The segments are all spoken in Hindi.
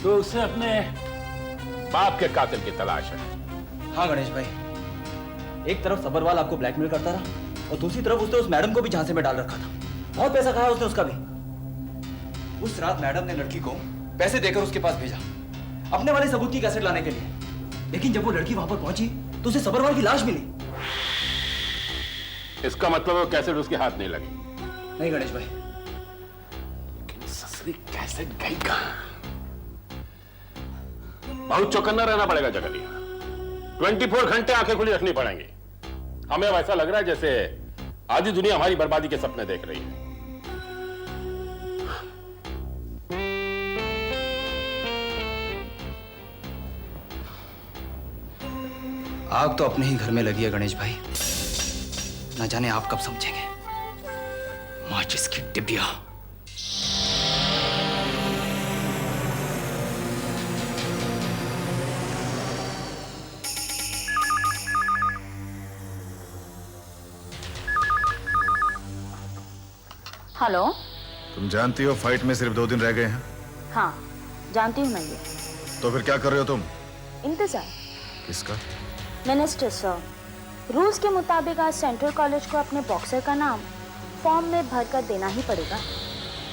तो उसे अपने बाप के कातिल की तलाश है। हाँ गणेश भाई, एक तरफ सबरवाल आपको ब्लैकमेल करता रहा और दूसरी तरफ उसने उस मैडम को भी झांसे में डाल रखा था। बहुत पैसा खाया उसने उसका भी। उस रात मैडम ने लड़की को पैसे देकर उसके पास भेजा अपने वाले सबूत की कैसेट लाने के लिए, लेकिन जब वो लड़की वहां पर पहुंची तो उसे सबरवाल की लाश मिली। इसका मतलब वो कैसेट उसके हाथ नहीं लगी। नहीं गणेश भाई, लेकिन ससुरी कैसेट गई कहां? बहुत चौकन्ना रहना पड़ेगा जगलिया। 24 घंटे आंखें खुली रखनी पड़ेंगी। हमें अब ऐसा लग रहा है जैसे आधी दुनिया हमारी बर्बादी के सपने देख रही है। आग तो अपने ही घर में लगी है गणेश भाई, न जाने आप कब समझेंगे। माचिस की डिबिया। हेलो। तुम जानती हो फाइट में सिर्फ 2 दिन रह गए हैं। हाँ, जानती हूँ मैं ये। तो फिर क्या कर रहे हो तुम? इंतजार। किसका? मिनिस्टर सर, रूल्स के मुताबिक आज सेंट्रल कॉलेज को अपने बॉक्सर का नाम फॉर्म में भरकर देना ही पड़ेगा।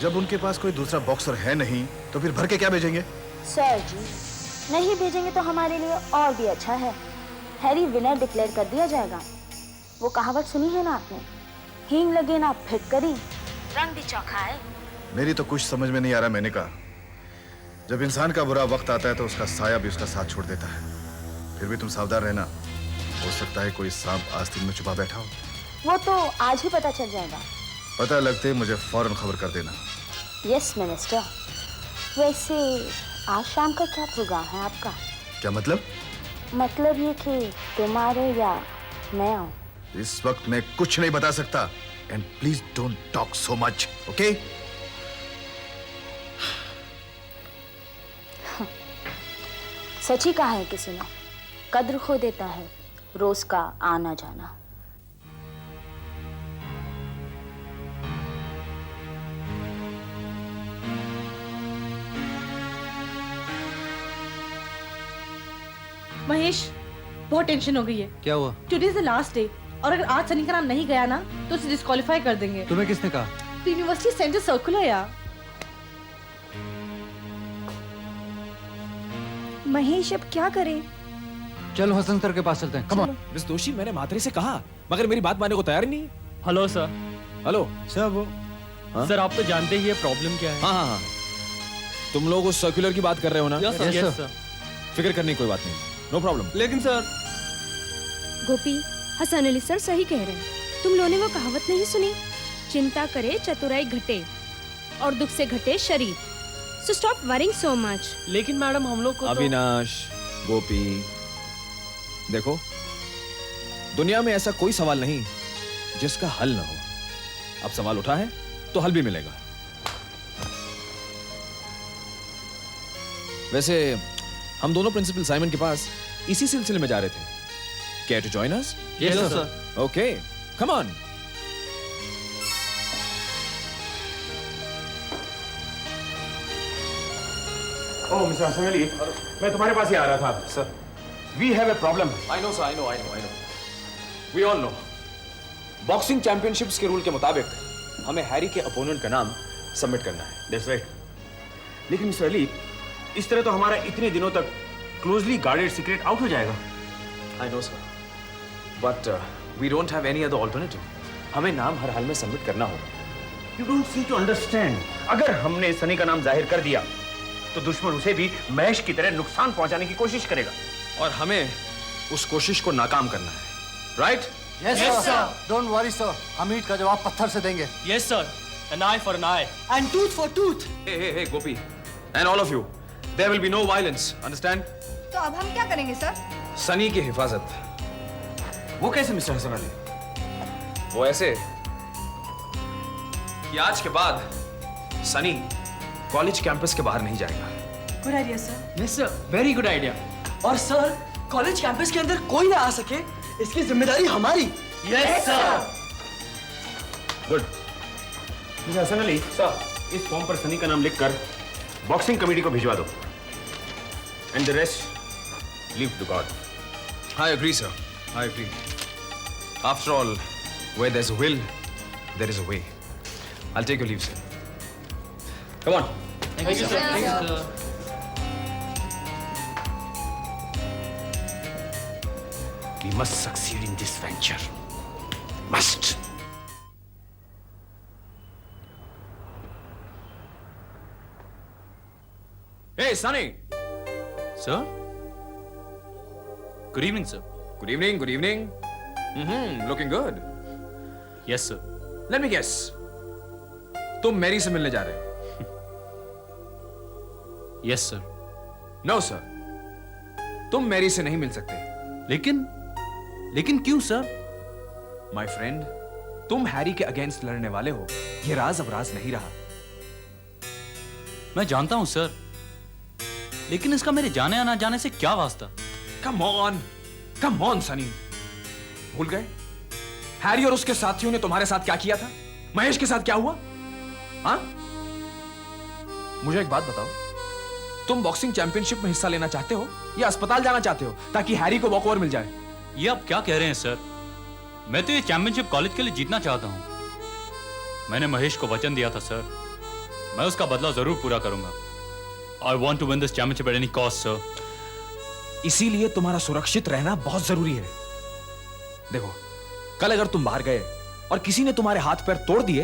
जब उनके पास कोई दूसरा बॉक्सर है नहीं तो फिर भर के क्या भेजेंगे? सर जी, नहीं भेजेंगे तो हमारे लिए और भी अच्छा है। हैरी विनर डिक्लेयर कर दिया जाएगा। वो कहावत सुनी है ना आपने, हींग लगे ना फिटकरी, रंग भी चौखा है। मेरी तो कुछ समझ में नहीं आ रहा। मैंने कहा जब इंसान का बुरा वक्त आता है तो उसका साया भी उसका साथ छोड़ देता है। फिर भी तुम सावधान रहना, हो सकता है कोई सांप आस्तीन में छुपा बैठा हो। वो तो आज ही पता चल जाएगा। पता लगते मुझे फौरन खबर कर देना। Yes minister. वैसे आज शाम का क्या प्रोग्राम है आपका? क्या मतलब? मतलब ये कि तुम आ रहे या मैं आऊं? इस वक्त मैं कुछ नहीं बता सकता। And please don't talk so much, okay? सच ही कहा है किसी ने, कद्र खो देता है रोज का आना जाना। महेश, बहुत टेंशन हो गई है। क्या हुआ? Today is the last day और अगर आज सनी का नाम नहीं गया ना तो उसे डिस्क्वालीफाई कर देंगे। तुम्हें किसने कहा? यूनिवर्सिटी सेंटर सर्कुलर यार। महेश अब क्या करें? चलो हसन सर के पास चलते हैं। Come on. मिस दोषी, मैंने मात्रे से कहा मगर मेरी बात मानने को तैयार ही नहीं है। Hello sir. हेलो सर वो सर आप तो जानते ही है प्रॉब्लम क्या है। हाँ हाँ हाँ, तुम लोग उस सर्कुलर की बात कर रहे हो ना? Yes sir, yes sir. फिक्र करने की कोई बात नहीं, नो प्रॉब्लम। लेकिन सर गोपी, हसन अली सर सही कह रहे हैं। तुम लोगों ने वो कहावत नहीं सुनी, चिंता करे चतुराई घटे और दुख से घटे शरीर। So stop worrying so much. लेकिन मैडम हम लोग को अविनाश, गोपी, देखो दुनिया में ऐसा कोई सवाल नहीं जिसका हल ना हो। अब सवाल उठा है तो हल भी मिलेगा। वैसे हम दोनों प्रिंसिपल साइमन के पास इसी सिलसिले में जा रहे थे। Care to join us? Yes sir. Okay, come on. Oh mister Hasan Ali, मैं तुम्हारे पास ही आ रहा था। Sir, we have a problem. I know, sir. I know. We all know. Boxing championships के रूल के मुताबिक हमें हैरी के अपोनेंट का नाम सबमिट करना है। That's right. लेकिन मिस्टर अली, इस तरह तो हमारा इतने दिनों तक क्लोजली गार्डेड सीक्रेट आउट हो जाएगा। I know, sir. But we don't have any other alternative. हमें नाम हर हाल में सबमिट करना होगा। You don't seem to understand. अगर हमने सनी का नाम जाहिर कर दिया तो दुश्मन उसे भी महेश की तरह नुकसान पहुंचाने की कोशिश करेगा। और हमें उस कोशिश को नाकाम करना है, right? Yes sir. Don't worry sir, हम ईंट का जवाब पत्थर से देंगे। Yes sir, an eye for an eye and tooth for tooth. Hey, Gopi, and all of you, there will be no violence, understand? तो अब हम क्या करेंगे सर? सनी की हिफाजत। वो कैसे मिस्टर हसन अली? वो ऐसे कि आज के बाद सनी कॉलेज कैंपस के बाहर नहीं जाएगा। Good idea sir. Yes sir, very good idea. और सर, कॉलेज कैंपस के अंदर कोई ना आ सके, इसकी जिम्मेदारी हमारी। Yes sir. Good. Mister Hasan Ali, sir, इस फॉर्म पर सनी का नाम लिखकर बॉक्सिंग कमेटी को भिजवा दो and the rest leave to God. I agree, sir. I agree. After all, where there's a will, there is a way. I'll take your leave, sir. Come on. Thank you, sir. Thank you, sir. We must succeed in this venture. Must. Hey, Sunny. Sir? Good evening, sir. Good evening. Good evening. Looking good. Yes, sir. Let me guess. तुम मैरी से मिलने जा रहे हो? Yes, sir. No, sir. तुम मैरी से नहीं मिल सकते. लेकिन क्यों, सर? My friend, तुम हैरी के अगेंस्ट लड़ने वाले हो. ये राज अब राज नहीं रहा. मैं जानता हूं, सर. लेकिन इसका मेरे जाने या ना जाने से क्या वास्ता? Come on, Sunny. भूल गए? हैरी और उसके साथियों ने तुम्हारे साथ क्या किया था? महेश के साथ क्या हुआ? हाँ? मुझे एक बात बताओ. तुम बॉक्सिंग चैंपियनशिप में हिस्सा लेना चाहते हो या अस्पताल जाना चाहते हो ताकि हैरी को वॉकओवर मिल जाए? ये आप क्या कह रहे हैं, सर? मैं तो ये चैंपियनशिप कॉलेज के लिए जीतना चाहता हूं. मैंने महेश को वचन दिया था, सर. मैं उसका बदला जरूर पूरा करूंगा. I want to win this championship at any cost, sir. इसीलिए तुम्हारा सुरक्षित रहना बहुत जरूरी है. देखो, कल अगर तुम बाहर गए और किसी ने तुम्हारे हाथ पैर तोड़ दिए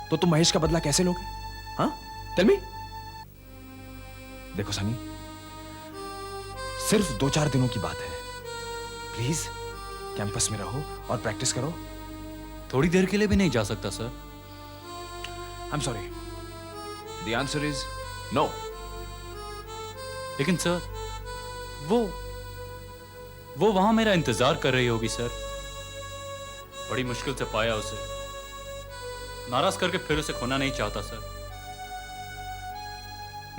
तो तुम महेश का बदला कैसे लोगे? हाँ? Tell me. देखो सनी, सिर्फ 2-4 दिनों की बात है. प्लीज कैंपस में रहो और प्रैक्टिस करो. थोड़ी देर के लिए भी नहीं जा सकता, sir. I am sorry. The answer is no. लेकिन सर, वो वहां मेरा इंतजार कर रही होगी, सर. बड़ी मुश्किल से पाया उसे. नाराज करके फिर उसे खोना नहीं चाहता, सर.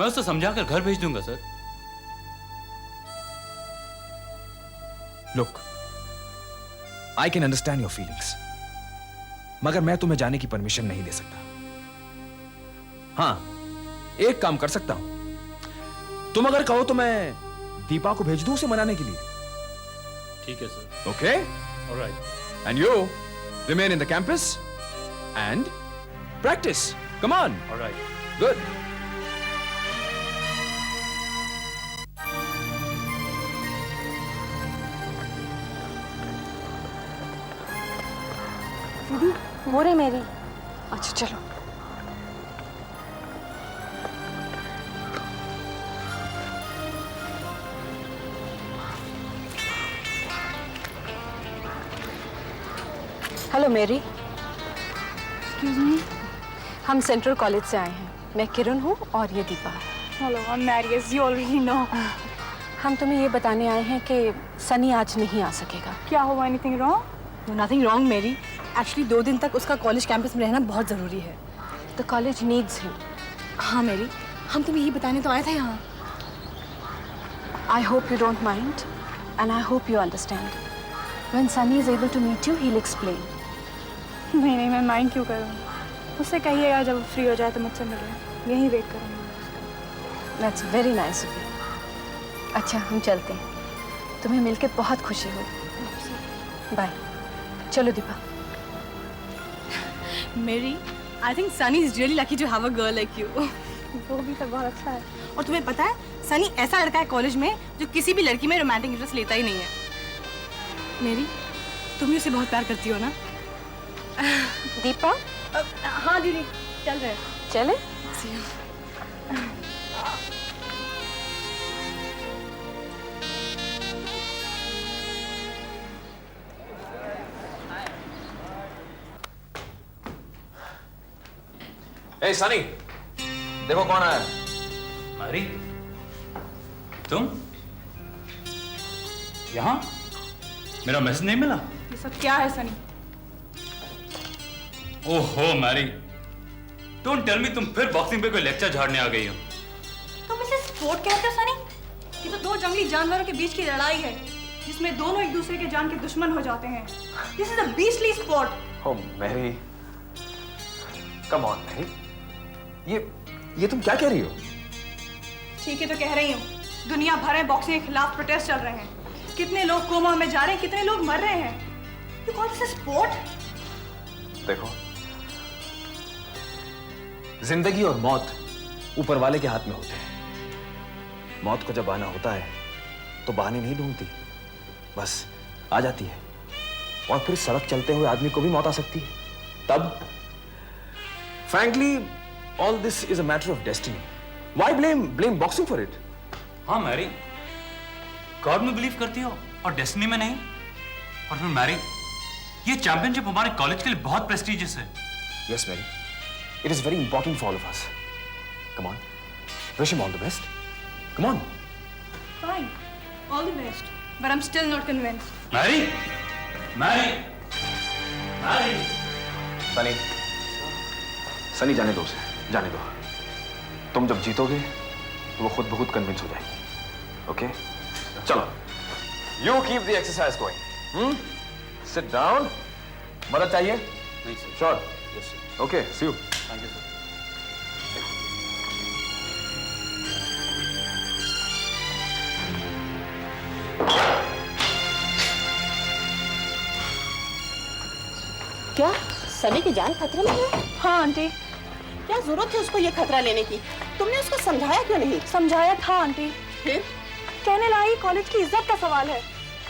मैं उसे समझाकर घर भेज दूंगा, sir. Look, I can understand your feelings, मगर मैं तुम्हें जाने की परमिशन नहीं दे सकता. हां, एक काम कर सकता हूं. तुम अगर कहो तो मैं दीपा को भेज दूं उसे मनाने के लिए. ठीक है, sir. Okay? Alright. And you remain in the campus and practice. Come on. Alright. Good. दीदी वो रही मेरी. अच्छा चलो. हेलो मेरी. Excuse me. हम सेंट्रल कॉलेज से आए हैं. मैं किरण हूँ और ये Deepa. Hello, I am Mary, as you already know. हम तुम्हें ये बताने आए हैं कि सनी आज नहीं आ सकेगा. क्या हुआ? Anything wrong? No nothing wrong Mary. Actually 2 दिन तक उसका कॉलेज कैंपस में रहना बहुत ज़रूरी है. The college needs him. हाँ मेरी, हम तुम्हें ये बताने तो आए थे यहाँ. I hope you don't mind and I hope you understand. When Sunny is able to meet you he will explain. नहीं, मैं माइंड क्यों करूँ? उससे कहिएगा जब फ्री हो जाए तो मुझसे मिले. यहीं वेट करूँगी. That's very nice of you. अच्छा, हम चलते हैं. तुम्हें मिलकर बहुत खुशी हुई. बाय. चलो Deepa. Mary, I think Sunny is really lucky to have a girl like you. वो भी तो बहुत अच्छा है. और तुम्हें पता है, सनी ऐसा लड़का है कॉलेज में जो किसी भी लड़की में रोमांटिक इंटरेस्ट लेता ही नहीं है. मेरी, तुम भी उसे बहुत प्यार करती हो ना? दीपा. हाँ दीदी, चल रहे हैं. चले. Hey सनी, देखो कौन आया. अरे तुम यहाँ? मेरा मैसेज नहीं मिला? ये सब क्या है सनी? ओहो मैरी, डोंट टेल मी तुम फिर बॉक्सिंग पे कोई लेक्चर झाड़ने आ गई हो. तुम इसे स्पोर्ट कहते हो सनी? ये तो 2 जंगली जानवरों के बीच की लड़ाई है जिसमें दोनों एक दूसरे के जान के दुश्मन हो जाते हैं. This is a beastly sport. Oh Mary, come on Mary. ये तुम क्या कह रही हो? ठीक है तो कह रही हूँ, दुनिया भर में बॉक्सिंग के खिलाफ प्रोटेस्ट चल रहे हैं। कितने लोग कोमा में जा रहे हैं, कितने लोग मर रहे हैं। You call this a sport? देखो, जिंदगी और मौत ऊपर वाले के हाथ में होते हैं। मौत को जब आना होता है तो बहाने नहीं ढूंढती, बस आ जाती है। और फिर सड़क चलते हुए आदमी को भी मौत आ सकती है। तब frankly all this is a matter of destiny. Why blame boxing for it? हाँ मैरी, गॉड में बिलीव करती हो और डेस्टिनी में नहीं। और फिर मैरी, ये चैंपियनशिप हमारे कॉलेज के लिए बहुत प्रेस्टिजियस है। Yes, Mary. It is very important for all of us. Come on, wish him all the best. Come on. Fine, all the best. But I'm still not convinced. Mary, Mary, Mary. Sunny जाने दो उसे, जाने दो। तुम जब जीतोगे तो वो खुद ब खुद कन्विंस हो जाएगी। ओके? चलो। You keep the exercise going. Sit down. मदद चाहिए? नहीं sir. Sure. Yes sir. Okay, see you. Thank you sir. क्या सनी की जान खतरे में है? हाँ आंटी। क्या जरूरत है उसको ये खतरा लेने की? तुमने उसको समझाया क्यों नहीं? समझाया था आंटी। फिर कहने लगी कॉलेज की इज्जत का सवाल है।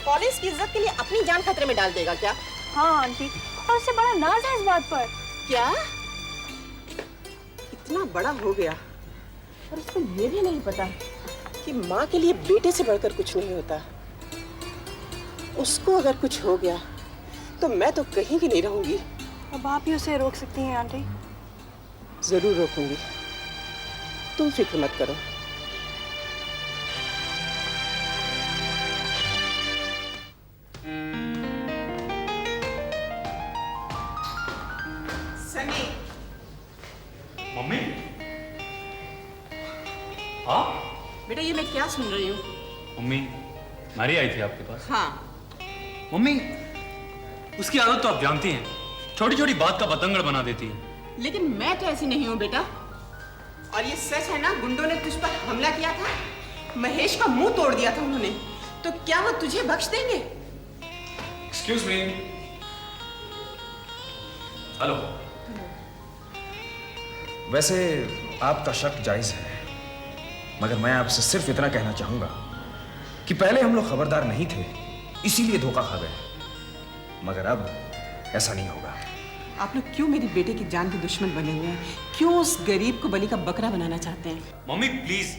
कॉलेज की इज्जत के लिए अपनी जान खतरे में डाल देगा क्या? हाँ आंटी, और उससे बड़ा नाज है इस बात पर। क्या इतना बड़ा हो गया और उसको ये भी नहीं पता कि माँ के लिए बेटे से बढ़कर कुछ नहीं होता। उसको अगर कुछ हो गया तो मैं तो कहीं भी नहीं रहूंगी। अब आप ही उसे रोक सकती हैं आंटी। जरूर रोकूंगी, तुम फिक्र मत करो। सनी। मम्मी? हाँ? बेटा ये मैं क्या सुन रही हूँ? मम्मी, मैरी आई थी आपके पास। हाँ। मम्मी, उसकी आदत तो आप जानती हैं, छोटी छोटी बात का बतंगड़ बना देती है। लेकिन मैं तो ऐसी नहीं हूँ बेटा। और ये सच है ना, गुंडों ने तुझ पर हमला किया था, महेश का मुंह तोड़ दिया था उन्होंने, तो क्या वो तुझे बख्श देंगे? Excuse me. हेलो। वैसे आपका शक जायज है, मगर मैं आपसे सिर्फ इतना कहना चाहूंगा कि पहले हम लोग खबरदार नहीं थे, इसीलिए धोखा खा गए, मगर अब ऐसा नहीं होगा। आप लोग क्यों मेरी बेटे की जान के दुश्मन बने हुए हैं? क्यों उस गरीब को बलि का बकरा बनाना चाहते हैं? मम्मी प्लीज,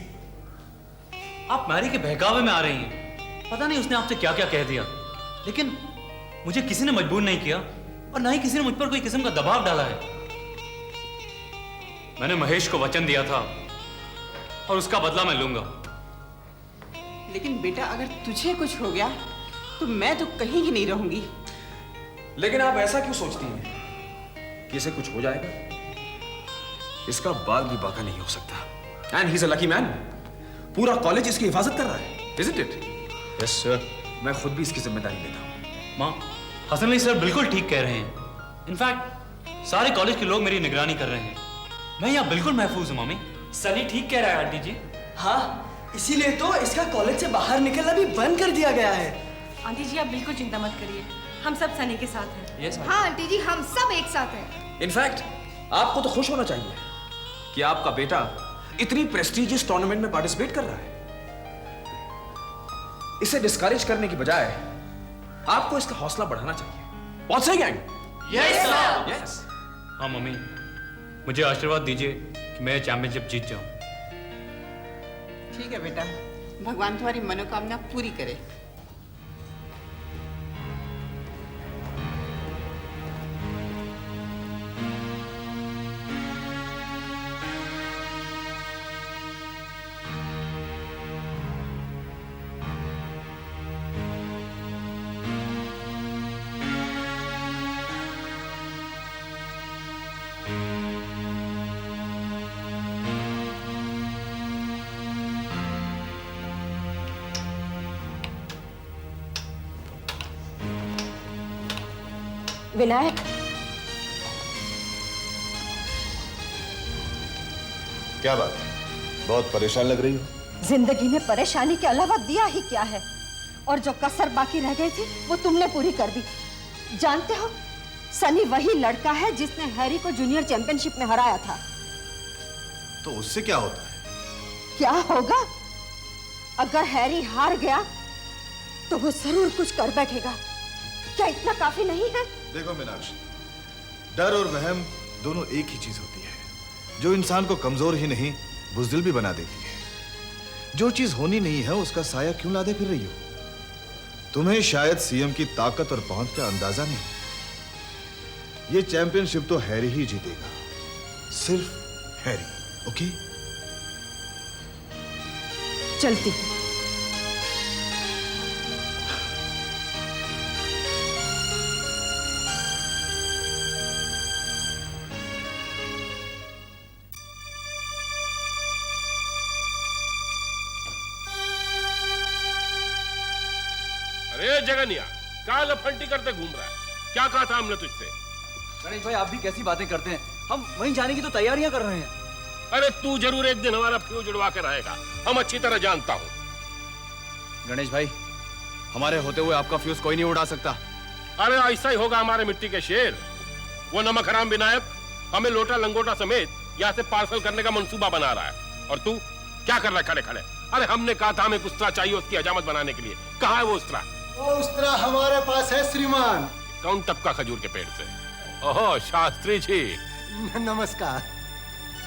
आप मैरी के बहकावे में आ रही हैं। पता नहीं उसने आपसे क्या क्या कह दिया, लेकिन मुझे किसी ने मजबूर नहीं किया और ना ही किसी ने मुझ पर कोई किस्म का दबाव डाला है। मैंने महेश को वचन दिया था और उसका बदला मैं लूंगा। लेकिन बेटा अगर तुझे कुछ हो गया तो मैं तो कहीं ही नहीं रहूंगी। लेकिन आप ऐसा क्यों सोचती हैं कि इसे कुछ हो जाएगा? इसका बाल भी बाका नहीं हो सकता। And he is a lucky man. पूरा कॉलेज इसकी हिफाजत कर रहा है, isn't it? Yes sir. मैं खुद भी इसकी जिम्मेदारी लेता हूँ। माँ, हसन अली सर बिल्कुल ठीक कह रहे हैं। इनफैक्ट सारे कॉलेज के लोग मेरी निगरानी कर रहे हैं। मैं यहाँ बिल्कुल महफूज हूँ मम्मी। सनी ठीक कह रहा है आंटी जी। हाँ, इसीलिए तो इसका कॉलेज से बाहर निकलना भी बंद कर दिया गया है। आंटी जी आप बिल्कुल चिंता मत करिए, हम सब सनी के साथ हैं। Yes, हाँ आंटी जी, हम सब एक साथ हैं। इनफैक्ट आपको तो खुश होना चाहिए कि आपका बेटा इतनी प्रेस्टिजियस टूर्नामेंट में पार्टिसिपेट कर रहा है। इसे डिस्करेज करने की बजाय आपको इसका हौसला बढ़ाना चाहिए। What's say gang? Yes, sir. Yes. हाँ मम्मी, मुझे आशीर्वाद दीजिए कि मैं चैंपियनशिप जीत जाऊं। ठीक है बेटा, भगवान तुम्हारी मनोकामना पूरी करे। विनायक, क्या बात है, बहुत परेशान लग रही हो। जिंदगी में परेशानी के अलावा दिया ही क्या है, और जो कसर बाकी रह गई थी वो तुमने पूरी कर दी। जानते हो, सनी वही लड़का है जिसने हैरी को जूनियर चैंपियनशिप में हराया था। तो उससे क्या होता है? क्या होगा? अगर हैरी हार गया तो वो जरूर कुछ कर बैठेगा। क्या इतना काफी नहीं है? देखो मीनाक्षी, डर और वहम दोनों एक ही चीज होती है, जो इंसान को कमजोर ही नहीं बुज़दिल भी बना देती है। जो चीज होनी नहीं है उसका साया क्यों लादे फिर रही हो? तुम्हें शायद सीएम की ताकत और पहुंच का अंदाजा नहीं। ये चैंपियनशिप तो हैरी ही जीतेगा, सिर्फ हैरी। ओके, चलती हूं। अरे जगनिया, क्या लफंटी करते घूम रहा है? क्या कहा था हमने तुझसे? गणेश भाई, आप भी कैसी बातें करते हैं? हम वहीं जाने की तो तैयारियां कर रहे हैं। अरे तू जरूर एक दिन हमारा फ्यूज उड़वा कर आएगा, हम अच्छी तरह जानता हूं। गणेश भाई, हमारे होते हुए आपका फ्यूज कोई नहीं उड़ा सकता। अरे ऐसा ही होगा हमारे मिट्टी के शेर। वो नमक हराम विनायक हमें लोटा लंगोटा समेत यहाँ से पार्सल करने का मंसूबा बना रहा है, और तू क्या कर रहा है खड़े खड़े? अरे हमने कहा था हमें एक उस्तरा चाहिए उसकी हजामत बनाने के लिए। कहाँ है वो उस्तरा? वो उस्तरा हमारे पास है श्रीमान। कौन टपका खजूर के पेड़ से? ओहो, शास्त्री जी, नमस्कार।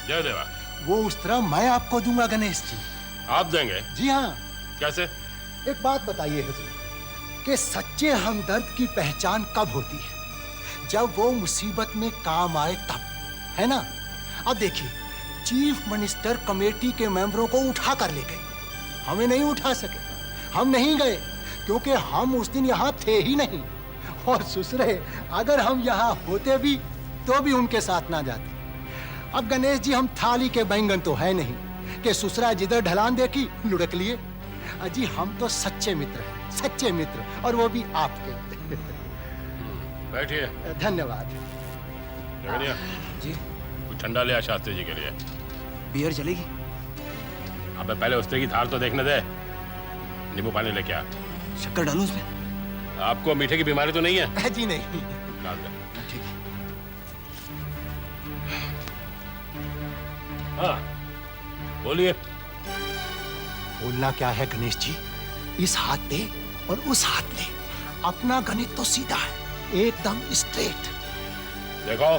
जय देवा। वो उस्तरा मैं आपको दूंगा गणेश जी। आप देंगे? जी हाँ। कैसे? एक बात बताइए हुजूर, कि सच्चे हमदर्द की पहचान कब होती है? जब वो मुसीबत में काम आए तब, है ना? अब देखिए, चीफ मिनिस्टर कमेटी के मेंबरों को उठा कर ले गए, हमें नहीं उठा सके। हम नहीं गए क्योंकि हम उस दिन यहाँ थे ही नहीं, और सुसरे अगर हम यहाँ होते भी तो भी उनके साथ ना जाते। अब गणेश जी, हम थाली के बैंगन तो है नहीं कि सुसरा जिधर ढलान देखी लुढ़क लिए। अजी, हम तो सच्चे मित्र हैं, सच्चे मित्र, और वो भी आपके। बैठिए। धन्यवाद। जगनिया जी, कुछ ठंडा ले आ शास्त्री जी के लिए। बियर चलेगी? अबे पहले उस्तरे की धार तो देखने दे। नींबू पानी लेके आ। शक्कर डालूं उसमें? आपको मीठे की बीमारी तो नहीं है? जी नहीं। डाल दे। ठीक है। हाँ, बोलिए। बोलना क्या है गणेश जी, इस हाथ पे और उस हाथ पे अपना गणित तो सीधा है, एकदम स्ट्रेट। देखो,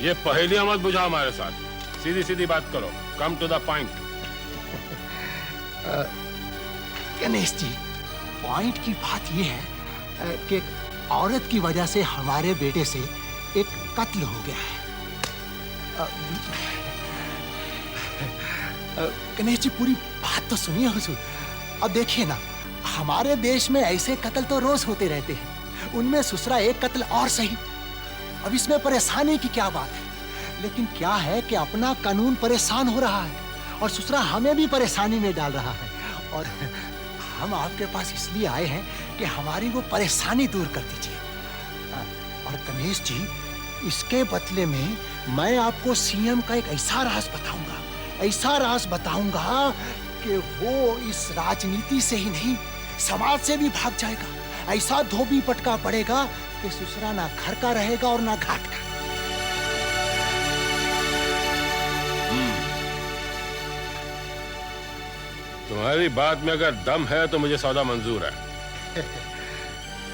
ये पहेलियां मत बुझाओ हमारे साथ, सीधी सीधी बात करो, come to the point. Ganesh ji, point की बात ये है कि औरत की वजह से हमारे बेटे से एक कत्ल हो गया है। गणेश जी, पूरी बात तो सुनिए हुजूर। अब देखिए ना, हमारे देश में ऐसे कत्ल तो रोज होते रहते हैं, उनमें सुसरा एक कत्ल और सही। अब इसमें परेशानी की क्या बात है? लेकिन क्या है कि अपना कानून परेशान हो रहा है और सुसरा हमें भी परेशानी में डाल रहा है, और हम आपके पास इसलिए आए हैं कि हमारी वो परेशानी दूर कर दीजिए। और गणेश जी, इसके बदले में मैं आपको सीएम का एक ऐसा राज बताऊंगा, ऐसा राज बताऊंगा कि वो इस राजनीति से ही नहीं, समाज से भी भाग जाएगा। ऐसा धोबी पटका पड़ेगा कि सुसरा ना घर का रहेगा और ना घाट का। तुम्हारी बात में अगर दम है तो मुझे सौदा मंजूर है।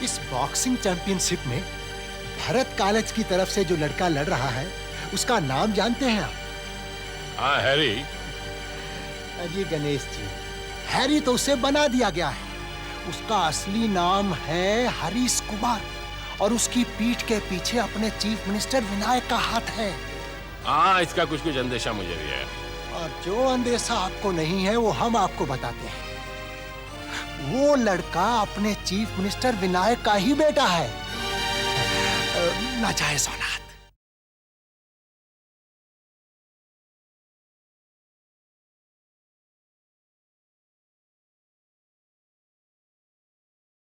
इस बॉक्सिंग चैंपियनशिप में भरत कॉलेज की तरफ से जो लड़का लड़ रहा है, उसका नाम जानते हैं आप? हाँ, हैरी। जी गणेश जी, हैरी तो उसे बना दिया गया है। उसका असली नाम है हरीश कुमार, और उसकी पीठ के पीछे अपने चीफ मिनिस्टर विनायक का हाथ है। हाँ, इसका कुछ कुछ अंदेशा मुझे भी है। और जो अंदेशा आपको नहीं है वो हम आपको बताते हैं। वो लड़का अपने चीफ मिनिस्टर विनायक का ही बेटा है, नाजायज औलाद।